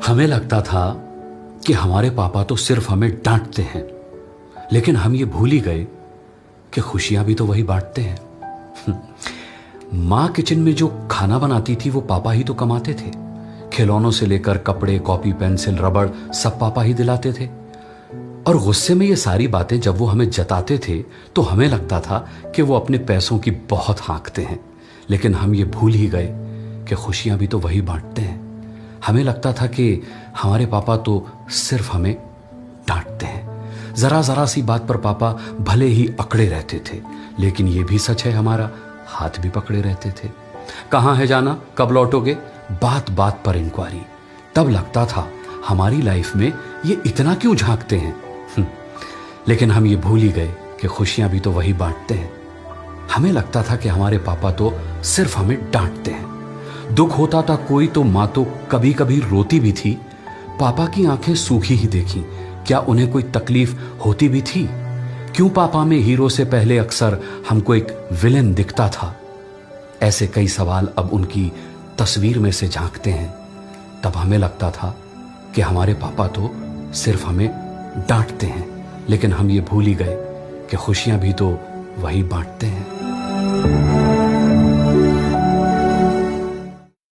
हमें लगता था कि हमारे पापा तो सिर्फ हमें डांटते हैं, लेकिन हम ये भूल ही गए कि खुशियां भी तो वही बांटते हैं। माँ किचन में जो खाना बनाती थी वो पापा ही तो कमाते थे। खिलौनों से लेकर कपड़े, कॉपी, पेंसिल, रबड़ सब पापा ही दिलाते थे। और गुस्से में ये सारी बातें जब वो हमें जताते थे तो हमें लगता था कि वो अपने पैसों की बहुत हाँकते हैं, लेकिन हम ये भूल ही गए कि खुशियां भी तो वही बांटते हैं। हमें लगता था कि हमारे पापा तो सिर्फ हमें डांटते हैं। जरा जरा सी बात पर पापा भले ही अकड़े रहते थे, लेकिन ये भी सच है हमारा हाथ भी पकड़े रहते थे। कहाँ है जाना, कब लौटोगे, बात बात पर इंक्वायरी। तब लगता था हमारी लाइफ में ये इतना क्यों झांकते हैं। लेकिन हम ये भूल ही गए कि खुशियां भी तो वही बांटते हैं। हमें लगता था कि हमारे पापा तो सिर्फ हमें डांटते हैं। दुख होता था कोई तो माँ तो कभी कभी रोती भी थी। पापा की आंखें सूखी ही देखी, क्या उन्हें कोई तकलीफ होती भी थी? क्यों पापा में हीरो से पहले अक्सर हमको एक विलेन दिखता था? ऐसे कई सवाल अब उनकी तस्वीर में से झांकते हैं। तब हमें लगता था कि हमारे पापा तो सिर्फ हमें डांटते हैं, लेकिन हम ये भूल ही गए कि खुशियां भी तो वही बांटते हैं।